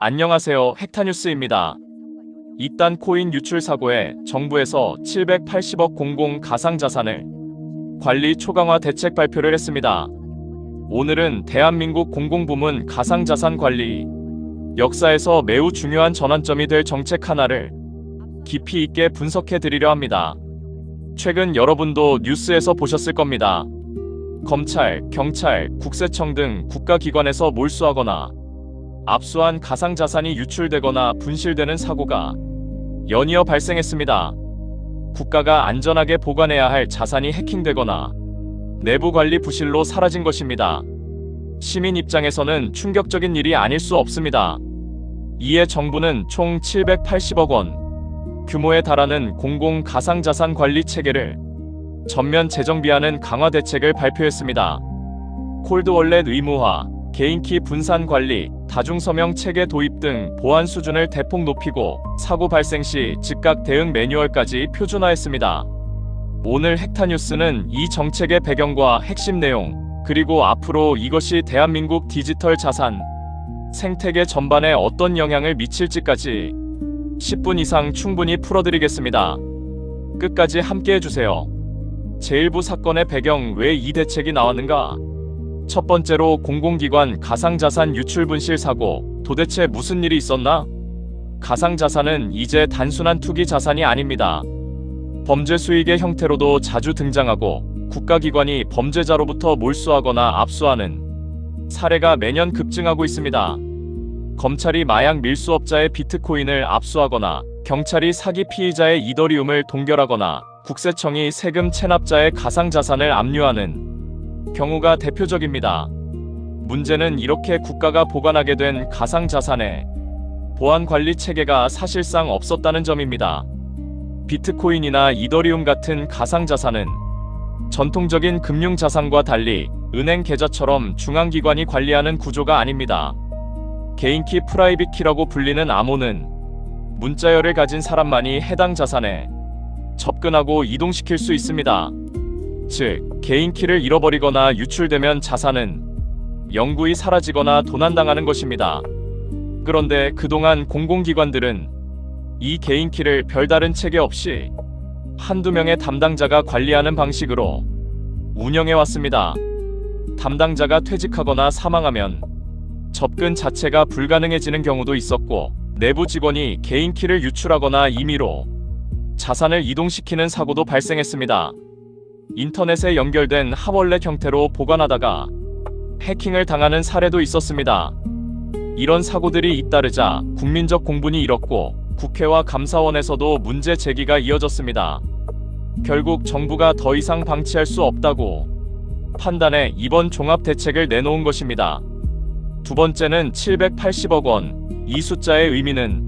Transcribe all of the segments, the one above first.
안녕하세요. 헥타뉴스입니다. 이딴 코인 유출 사고에 정부에서 780억 공공 가상자산을 관리 초강화 대책 발표를 했습니다. 오늘은 대한민국 공공부문 가상자산 관리 역사에서 매우 중요한 전환점이 될 정책 하나를 깊이 있게 분석해 드리려 합니다. 최근 여러분도 뉴스에서 보셨을 겁니다. 검찰, 경찰, 국세청 등 국가기관에서 몰수하거나 압수한 가상자산이 유출되거나 분실되는 사고가 연이어 발생했습니다. 국가가 안전하게 보관해야 할 자산이 해킹되거나 내부 관리 부실로 사라진 것입니다. 시민 입장에서는 충격적인 일이 아닐 수 없습니다. 이에 정부는 총 780억 원 규모에 달하는 공공 가상자산 관리 체계를 전면 재정비하는 강화 대책을 발표했습니다. 콜드월렛 의무화, 개인키 분산 관리, 다중서명 체계 도입 등 보안 수준을 대폭 높이고 사고 발생 시 즉각 대응 매뉴얼까지 표준화했습니다. 오늘 헥타뉴스는 이 정책의 배경과 핵심 내용, 그리고 앞으로 이것이 대한민국 디지털 자산 생태계 전반에 어떤 영향을 미칠지까지 10분 이상 충분히 풀어드리겠습니다. 끝까지 함께해주세요. 제1부 사건의 배경, 왜 이 대책이 나왔는가? 첫 번째로 공공기관 가상자산 유출 분실 사고, 도대체 무슨 일이 있었나? 가상자산은 이제 단순한 투기 자산이 아닙니다. 범죄 수익의 형태로도 자주 등장하고 국가기관이 범죄자로부터 몰수하거나 압수하는 사례가 매년 급증하고 있습니다. 검찰이 마약 밀수업자의 비트코인을 압수하거나 경찰이 사기 피의자의 이더리움을 동결하거나 국세청이 세금 체납자의 가상자산을 압류하는 경우가 대표적입니다. 문제는 이렇게 국가가 보관하게 된 가상자산의 보안 관리 체계가 사실상 없었다는 점입니다. 비트코인이나 이더리움 같은 가상자산은 전통적인 금융자산과 달리 은행 계좌처럼 중앙기관이 관리하는 구조가 아닙니다. 개인키 프라이빗 키라고 불리는 암호는 문자열을 가진 사람만이 해당 자산에 접근하고 이동시킬 수 있습니다. 즉, 개인키를 잃어버리거나 유출되면 자산은 영구히 사라지거나 도난당하는 것입니다. 그런데 그동안 공공기관들은 이 개인키를 별다른 체계 없이 한두 명의 담당자가 관리하는 방식으로 운영해왔습니다. 담당자가 퇴직하거나 사망하면 접근 자체가 불가능해지는 경우도 있었고, 내부 직원이 개인키를 유출하거나 임의로 자산을 이동시키는 사고도 발생했습니다. 인터넷에 연결된 하월렛 형태로 보관하다가 해킹을 당하는 사례도 있었습니다. 이런 사고들이 잇따르자 국민적 공분이 일었고 국회와 감사원에서도 문제 제기가 이어졌습니다. 결국 정부가 더 이상 방치할 수 없다고 판단해 이번 종합 대책을 내놓은 것입니다. 두 번째는 780억 원. 이 숫자의 의미는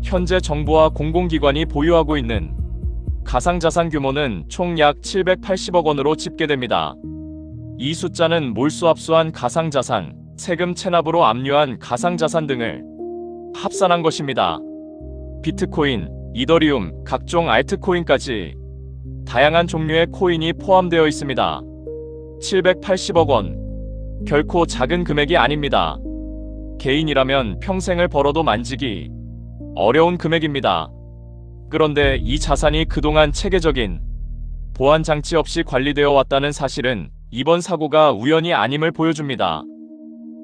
현재 정부와 공공기관이 보유하고 있는 가상자산 규모는 총 약 780억 원으로 집계됩니다. 이 숫자는 몰수압수한 가상자산, 세금 체납으로 압류한 가상자산 등을 합산한 것입니다. 비트코인, 이더리움, 각종 알트코인까지 다양한 종류의 코인이 포함되어 있습니다. 780억 원. 결코 작은 금액이 아닙니다. 개인이라면 평생을 벌어도 만지기 어려운 금액입니다. 그런데 이 자산이 그동안 체계적인 보안 장치 없이 관리되어 왔다는 사실은 이번 사고가 우연이 아님을 보여줍니다.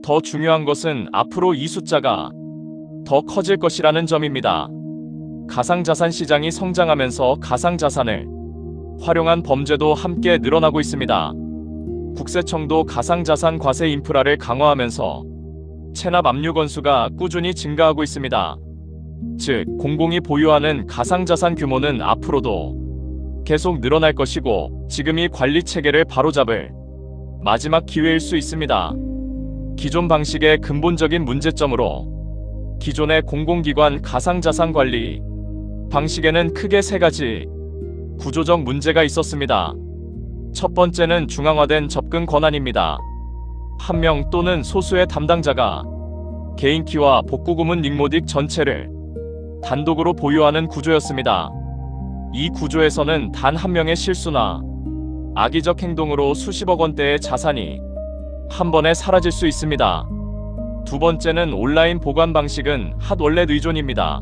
더 중요한 것은 앞으로 이 숫자가 더 커질 것이라는 점입니다. 가상자산 시장이 성장하면서 가상자산을 활용한 범죄도 함께 늘어나고 있습니다. 국세청도 가상자산 과세 인프라를 강화하면서 체납 압류 건수가 꾸준히 증가하고 있습니다. 즉, 공공이 보유하는 가상자산 규모는 앞으로도 계속 늘어날 것이고, 지금이 관리 체계를 바로잡을 마지막 기회일 수 있습니다. 기존 방식의 근본적인 문제점으로 기존의 공공기관 가상자산 관리 방식에는 크게 세 가지 구조적 문제가 있었습니다. 첫 번째는 중앙화된 접근 권한입니다. 한 명 또는 소수의 담당자가 개인키와 복구구문 닉모딕 전체를 단독으로 보유하는 구조였습니다. 이 구조에서는 단 한 명의 실수나 악의적 행동으로 수십억 원대의 자산이 한 번에 사라질 수 있습니다. 두 번째는 온라인 보관 방식은 핫월렛 의존입니다.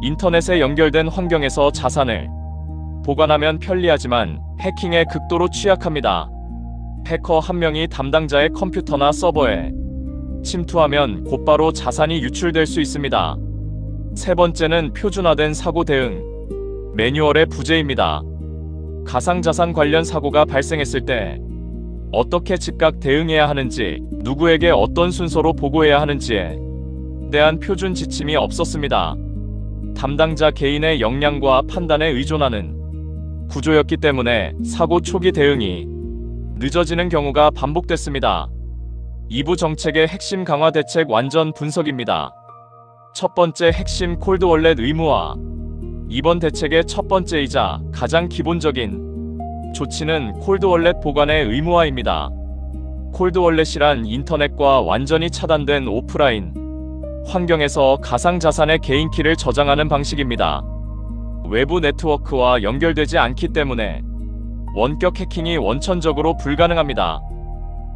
인터넷에 연결된 환경에서 자산을 보관하면 편리하지만 해킹에 극도로 취약합니다. 해커 한 명이 담당자의 컴퓨터나 서버에 침투하면 곧바로 자산이 유출될 수 있습니다. 세 번째는 표준화된 사고 대응 매뉴얼의 부재입니다. 가상자산 관련 사고가 발생했을 때 어떻게 즉각 대응해야 하는지, 누구에게 어떤 순서로 보고해야 하는지에 대한 표준 지침이 없었습니다. 담당자 개인의 역량과 판단에 의존하는 구조였기 때문에 사고 초기 대응이 늦어지는 경우가 반복됐습니다. 2부 정책의 핵심 강화 대책 완전 분석입니다. 첫 번째 핵심 콜드월렛 의무화. 이번 대책의 첫 번째이자 가장 기본적인 조치는 콜드월렛 보관의 의무화입니다. 콜드월렛이란 인터넷과 완전히 차단된 오프라인 환경에서 가상자산의 개인키를 저장하는 방식입니다. 외부 네트워크와 연결되지 않기 때문에 원격 해킹이 원천적으로 불가능합니다.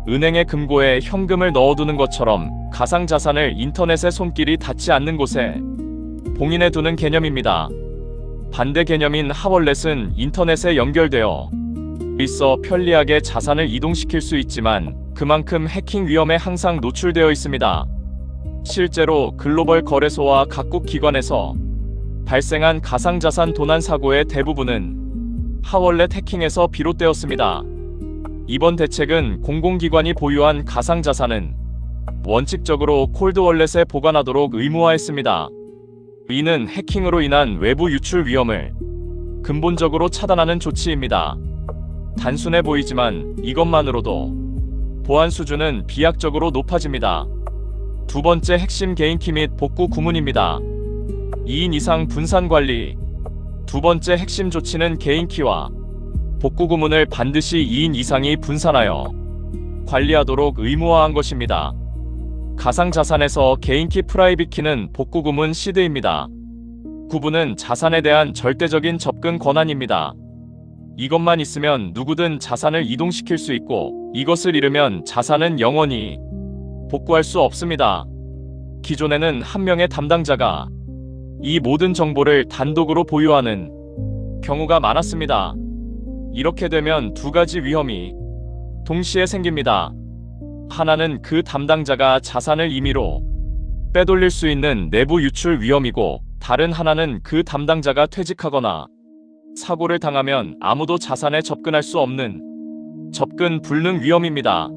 은행의 금고에 현금을 넣어두는 것처럼 가상자산을 인터넷의 손길이 닿지 않는 곳에 봉인해 두는 개념입니다. 반대 개념인 핫월렛은 인터넷에 연결되어 있어 편리하게 자산을 이동시킬 수 있지만 그만큼 해킹 위험에 항상 노출되어 있습니다. 실제로 글로벌 거래소와 각국 기관에서 발생한 가상자산 도난 사고의 대부분은 핫월렛 해킹에서 비롯되었습니다. 이번 대책은 공공기관이 보유한 가상자산은 원칙적으로 콜드월렛에 보관하도록 의무화했습니다. 이는 해킹으로 인한 외부 유출 위험을 근본적으로 차단하는 조치입니다. 단순해 보이지만 이것만으로도 보안 수준은 비약적으로 높아집니다. 두 번째 핵심 개인키 및 복구 구문입니다. 2인 이상 분산 관리. 두 번째 핵심 조치는 개인키와 복구 구문을 반드시 2인 이상이 분산하여 관리하도록 의무화한 것입니다. 가상자산에서 개인키 프라이빗키는 복구 구문 시드입니다. 구분은 자산에 대한 절대적인 접근 권한입니다. 이것만 있으면 누구든 자산을 이동시킬 수 있고, 이것을 잃으면 자산은 영원히 복구할 수 없습니다. 기존에는 한 명의 담당자가 이 모든 정보를 단독으로 보유하는 경우가 많았습니다. 이렇게 되면 두 가지 위험이 동시에 생깁니다. 하나는 그 담당자가 자산을 임의로 빼돌릴 수 있는 내부 유출 위험이고, 다른 하나는 그 담당자가 퇴직하거나 사고를 당하면 아무도 자산에 접근할 수 없는 접근 불능 위험입니다.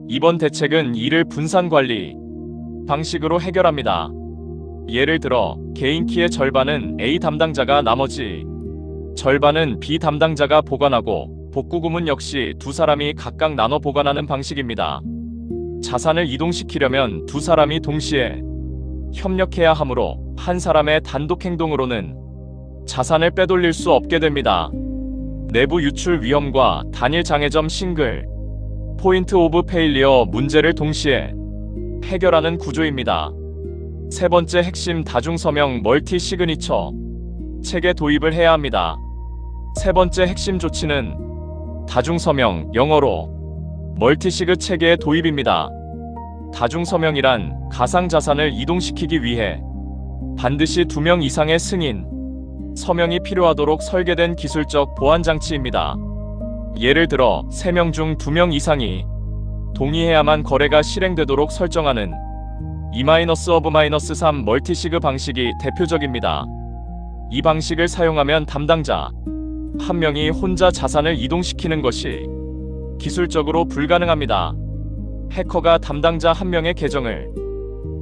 이번 대책은 이를 분산 관리 방식으로 해결합니다. 예를 들어 개인키의 절반은 A 담당자가, 나머지 절반은 B 담당자가 보관하고, 복구 구문 역시 두 사람이 각각 나눠 보관하는 방식입니다. 자산을 이동시키려면 두 사람이 동시에 협력해야 하므로 한 사람의 단독 행동으로는 자산을 빼돌릴 수 없게 됩니다. 내부 유출 위험과 단일 장애점 싱글 포인트 오브 페일리어 문제를 동시에 해결하는 구조입니다. 세 번째 핵심 다중 서명 멀티 시그니처 체계 도입을 해야 합니다. 세 번째 핵심 조치는 다중 서명, 영어로 멀티시그 체계의 도입입니다. 다중 서명이란 가상자산을 이동시키기 위해 반드시 2명 이상의 승인 서명이 필요하도록 설계된 기술적 보안 장치입니다. 예를 들어 3명 중 2명 이상이 동의해야만 거래가 실행되도록 설정하는 2-3 멀티시그 방식이 대표적입니다. 이 방식을 사용하면 담당자 한 명이 혼자 자산을 이동시키는 것이 기술적으로 불가능합니다. 해커가 담당자 한 명의 계정을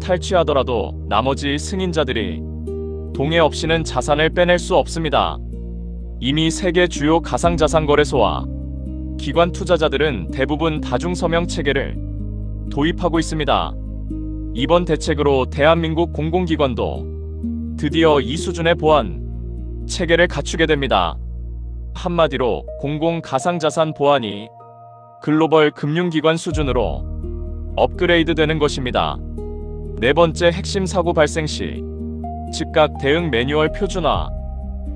탈취하더라도 나머지 승인자들이 동의 없이는 자산을 빼낼 수 없습니다. 이미 세계 주요 가상자산 거래소와 기관 투자자들은 대부분 다중 서명 체계를 도입하고 있습니다. 이번 대책으로 대한민국 공공기관도 드디어 이 수준의 보안 체계를 갖추게 됩니다. 한마디로 공공 가상자산 보안이 글로벌 금융기관 수준으로 업그레이드 되는 것입니다. 네 번째 핵심 사고 발생 시 즉각 대응 매뉴얼 표준화.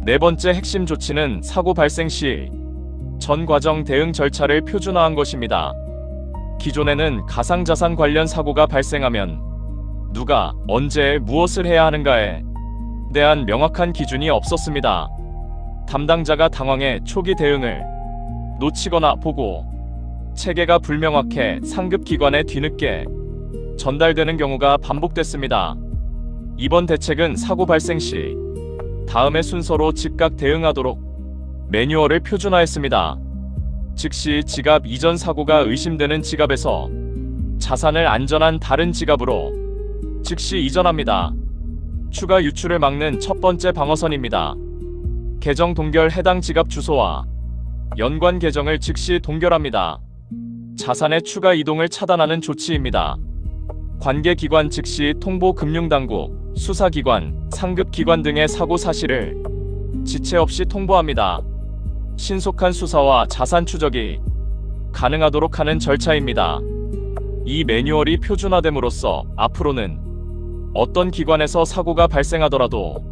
네 번째 핵심 조치는 사고 발생 시 전 과정 대응 절차를 표준화한 것입니다. 기존에는 가상자산 관련 사고가 발생하면 누가 언제 무엇을 해야 하는가에 대한 명확한 기준이 없었습니다. 담당자가 당황해 초기 대응을 놓치거나 보고 체계가 불명확해 상급기관에 뒤늦게 전달되는 경우가 반복됐습니다. 이번 대책은 사고 발생 시 다음의 순서로 즉각 대응하도록 매뉴얼을 표준화했습니다. 즉시 지갑 이전 사고가 의심되는 지갑에서 자산을 안전한 다른 지갑으로 즉시 이전합니다. 추가 유출을 막는 첫 번째 방어선입니다. 계정 동결 해당 지갑 주소와 연관 계정을 즉시 동결합니다. 자산의 추가 이동을 차단하는 조치입니다. 관계기관 즉시 통보 금융당국, 수사기관, 상급기관 등의 사고 사실을 지체 없이 통보합니다. 신속한 수사와 자산 추적이 가능하도록 하는 절차입니다. 이 매뉴얼이 표준화됨으로써 앞으로는 어떤 기관에서 사고가 발생하더라도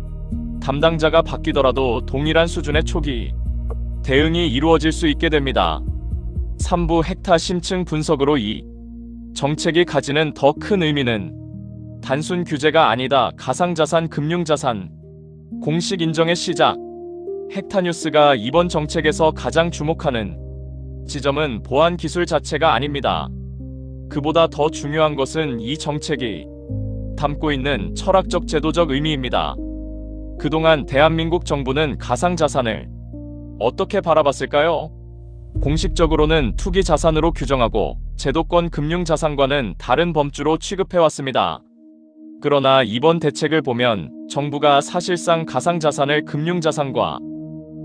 담당자가 바뀌더라도 동일한 수준의 초기 대응이 이루어질 수 있게 됩니다. 3부 헥타 심층 분석으로 이 정책이 가지는 더 큰 의미는 단순 규제가 아니다. 가상자산, 금융자산 공식 인정의 시작. 헥타뉴스가 이번 정책에서 가장 주목하는 지점은 보안 기술 자체가 아닙니다. 그보다 더 중요한 것은 이 정책이 담고 있는 철학적 제도적 의미입니다. 그동안 대한민국 정부는 가상자산을 어떻게 바라봤을까요? 공식적으로는 투기 자산으로 규정하고 제도권 금융자산과는 다른 범주로 취급해왔습니다. 그러나 이번 대책을 보면 정부가 사실상 가상자산을 금융자산과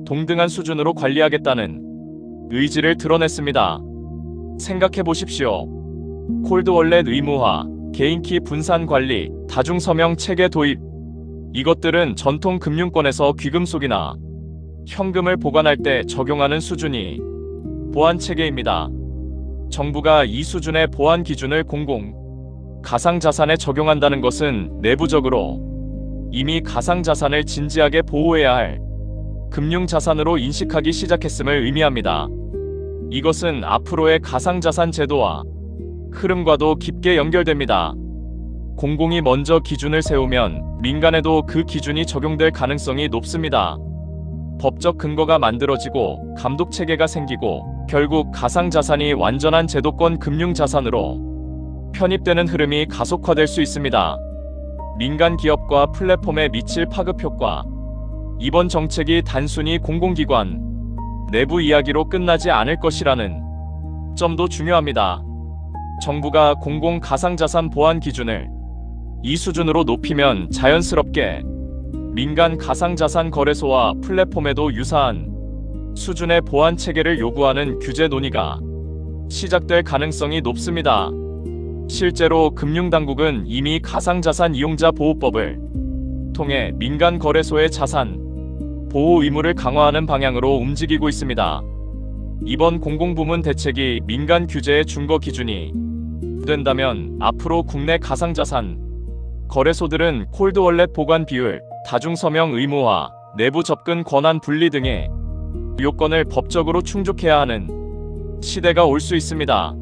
동등한 수준으로 관리하겠다는 의지를 드러냈습니다. 생각해보십시오. 콜드월렛 의무화, 개인키 분산 관리, 다중서명 체계 도입. 이것들은 전통 금융권에서 귀금속이나 현금을 보관할 때 적용하는 수준이 보안 체계입니다. 정부가 이 수준의 보안 기준을 가상자산에 적용한다는 것은 내부적으로 이미 가상자산을 진지하게 보호해야 할 금융자산으로 인식하기 시작했음을 의미합니다. 이것은 앞으로의 가상자산 제도와 흐름과도 깊게 연결됩니다. 공공이 먼저 기준을 세우면 민간에도 그 기준이 적용될 가능성이 높습니다. 법적 근거가 만들어지고 감독체계가 생기고 결국 가상자산이 완전한 제도권 금융자산으로 편입되는 흐름이 가속화될 수 있습니다. 민간 기업과 플랫폼에 미칠 파급 효과. 이번 정책이 단순히 공공기관 내부 이야기로 끝나지 않을 것이라는 점도 중요합니다. 정부가 공공 가상자산 보안 기준을 이 수준으로 높이면 자연스럽게 민간 가상자산 거래소와 플랫폼에도 유사한 수준의 보안 체계를 요구하는 규제 논의가 시작될 가능성이 높습니다. 실제로 금융당국은 이미 가상자산 이용자 보호법을 통해 민간 거래소의 자산 보호 의무를 강화하는 방향으로 움직이고 있습니다. 이번 공공부문 대책이 민간 규제의 준거 기준이 된다면 앞으로 국내 가상자산 거래소들은 콜드월렛 보관 비율, 다중서명 의무화, 내부 접근 권한 분리 등의 요건을 법적으로 충족해야 하는 시대가 올 수 있습니다.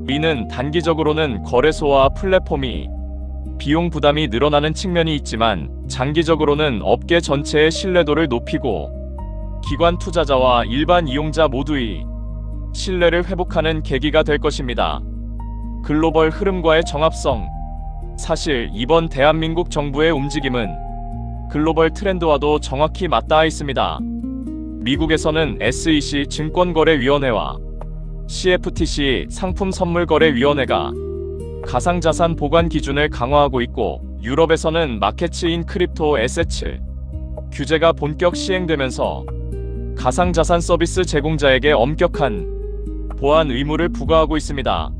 이는 단기적으로는 거래소와 플랫폼이 비용 부담이 늘어나는 측면이 있지만 장기적으로는 업계 전체의 신뢰도를 높이고 기관 투자자와 일반 이용자 모두의 신뢰를 회복하는 계기가 될 것입니다. 글로벌 흐름과의 정합성. 사실 이번 대한민국 정부의 움직임은 글로벌 트렌드와도 정확히 맞닿아 있습니다. 미국에서는 SEC 증권거래위원회와 CFTC 상품선물거래위원회가 가상자산 보관 기준을 강화하고 있고 유럽에서는 마켓인 크립토 에세츠 규제가 본격 시행되면서 가상자산 서비스 제공자에게 엄격한 보안 의무를 부과하고 있습니다.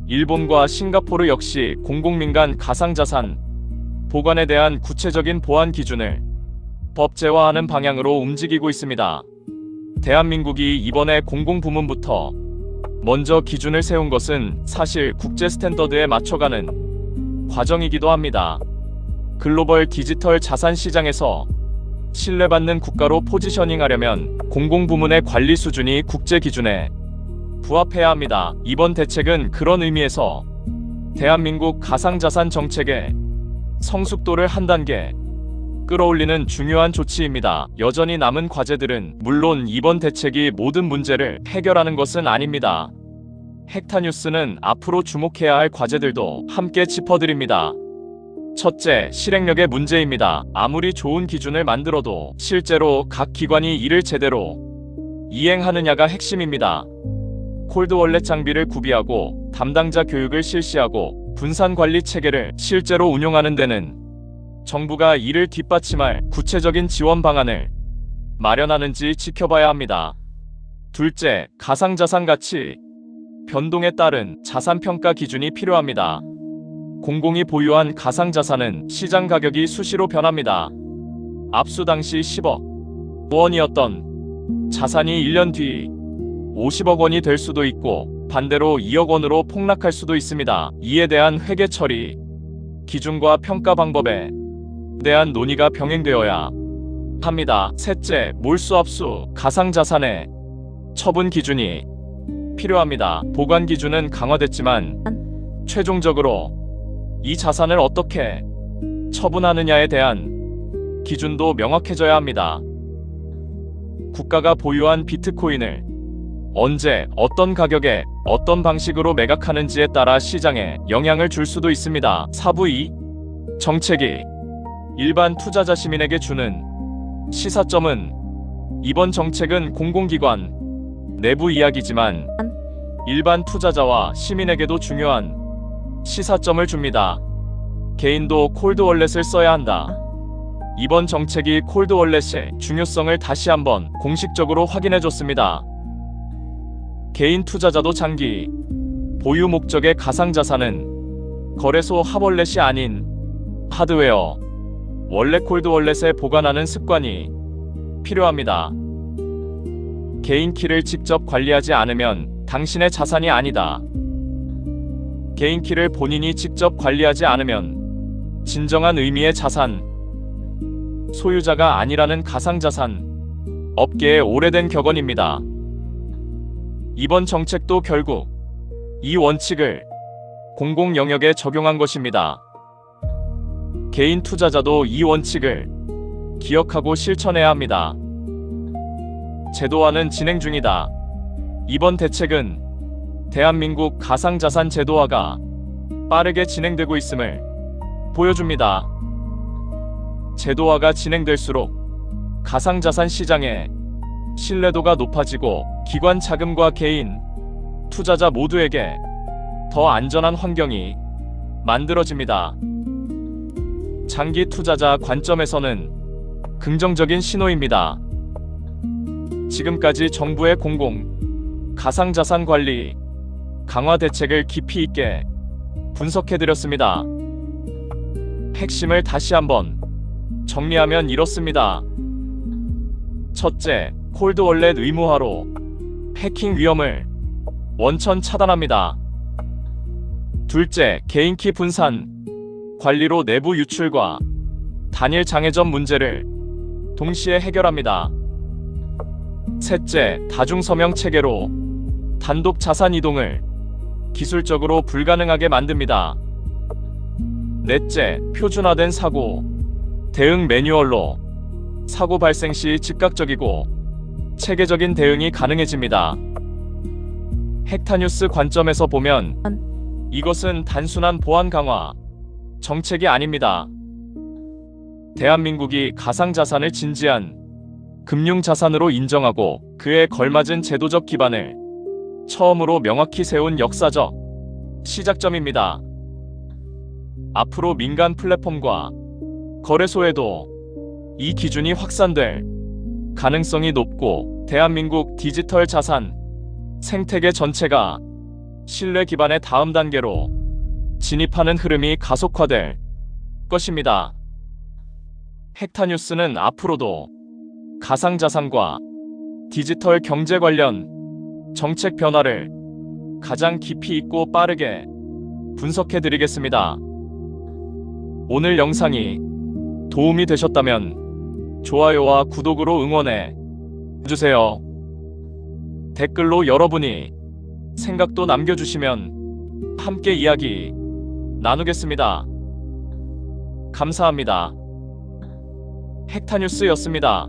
일본과 싱가포르 역시 공공민간 가상자산 보관에 대한 구체적인 보안 기준을 법제화하는 방향으로 움직이고 있습니다. 대한민국이 이번에 공공부문부터 먼저 기준을 세운 것은 사실 국제 스탠더드에 맞춰가는 과정이기도 합니다. 글로벌 디지털 자산 시장에서 신뢰받는 국가로 포지셔닝하려면 공공부문의 관리 수준이 국제 기준에 부합해야 합니다. 이번 대책은 그런 의미에서 대한민국 가상자산 정책의 성숙도를 한 단계 끌어올리는 중요한 조치입니다. 여전히 남은 과제들은 물론 이번 대책이 모든 문제를 해결하는 것은 아닙니다. 헥타뉴스는 앞으로 주목해야 할 과제들도 함께 짚어드립니다. 첫째, 실행력의 문제입니다. 아무리 좋은 기준을 만들어도 실제로 각 기관이 이를 제대로 이행하느냐가 핵심입니다. 콜드월렛 장비를 구비하고 담당자 교육을 실시하고 분산 관리 체계를 실제로 운용하는 데는 정부가 이를 뒷받침할 구체적인 지원 방안을 마련하는지 지켜봐야 합니다. 둘째, 가상자산 가치 변동에 따른 자산평가 기준이 필요합니다. 공공이 보유한 가상자산은 시장 가격이 수시로 변합니다. 압수 당시 10억 원이었던 자산이 1년 뒤 50억 원이 될 수도 있고 반대로 2억 원으로 폭락할 수도 있습니다. 이에 대한 회계 처리 기준과 평가 방법에 대한 논의가 병행되어야 합니다. 셋째, 몰수압수 가상자산의 처분 기준이 필요합니다. 보관 기준은 강화됐지만 최종적으로 이 자산을 어떻게 처분하느냐에 대한 기준도 명확해져야 합니다. 국가가 보유한 비트코인을 언제, 어떤 가격에, 어떤 방식으로 매각하는지에 따라 시장에 영향을 줄 수도 있습니다. 사부 2. 정책이 일반 투자자 시민에게 주는 시사점은 이번 정책은 공공기관 내부 이야기지만 일반 투자자와 시민에게도 중요한 시사점을 줍니다. 개인도 콜드월렛을 써야 한다. 이번 정책이 콜드월렛의 중요성을 다시 한번 공식적으로 확인해줬습니다. 개인 투자자도 장기 보유 목적의 가상자산은 거래소 핫월렛이 아닌 하드웨어 원래 콜드월렛에 보관하는 습관이 필요합니다. 개인 키를 직접 관리하지 않으면 당신의 자산이 아니다. 개인 키를 본인이 직접 관리하지 않으면 진정한 의미의 자산 소유자가 아니라는 가상자산 업계의 오래된 격언입니다. 이번 정책도 결국 이 원칙을 공공 영역에 적용한 것입니다. 개인 투자자도 이 원칙을 기억하고 실천해야 합니다. 제도화는 진행 중이다. 이번 대책은 대한민국 가상자산 제도화가 빠르게 진행되고 있음을 보여줍니다. 제도화가 진행될수록 가상자산 시장의 신뢰도가 높아지고 기관 자금과 개인 투자자 모두에게 더 안전한 환경이 만들어집니다. 장기 투자자 관점에서는 긍정적인 신호입니다. 지금까지 정부의 공공 가상자산 관리 강화 대책을 깊이 있게 분석해드렸습니다. 핵심을 다시 한번 정리하면 이렇습니다. 첫째, 콜드월렛 의무화로 해킹 위험을 원천 차단합니다. 둘째, 개인키 분산 관리로 내부 유출과 단일 장애점 문제를 동시에 해결합니다. 셋째, 다중서명 체계로 단독 자산 이동을 기술적으로 불가능하게 만듭니다. 넷째, 표준화된 사고 대응 매뉴얼로 사고 발생 시 즉각적이고 체계적인 대응이 가능해집니다. 헥타뉴스 관점에서 보면 이것은 단순한 보안 강화 정책이 아닙니다. 대한민국이 가상자산을 진지한 금융자산으로 인정하고 그에 걸맞은 제도적 기반을 처음으로 명확히 세운 역사적 시작점입니다. 앞으로 민간 플랫폼과 거래소에도 이 기준이 확산될 가능성이 높고 대한민국 디지털 자산 생태계 전체가 신뢰 기반의 다음 단계로 진입하는 흐름이 가속화될 것입니다. 헥타뉴스는 앞으로도 가상자산과 디지털 경제 관련 정책 변화를 가장 깊이 있고 빠르게 분석해드리겠습니다. 오늘 영상이 도움이 되셨다면 좋아요와 구독으로 응원해 주세요. 댓글로 여러분이 생각도 남겨주시면 함께 이야기 나누겠습니다. 감사합니다. 헥타뉴스였습니다.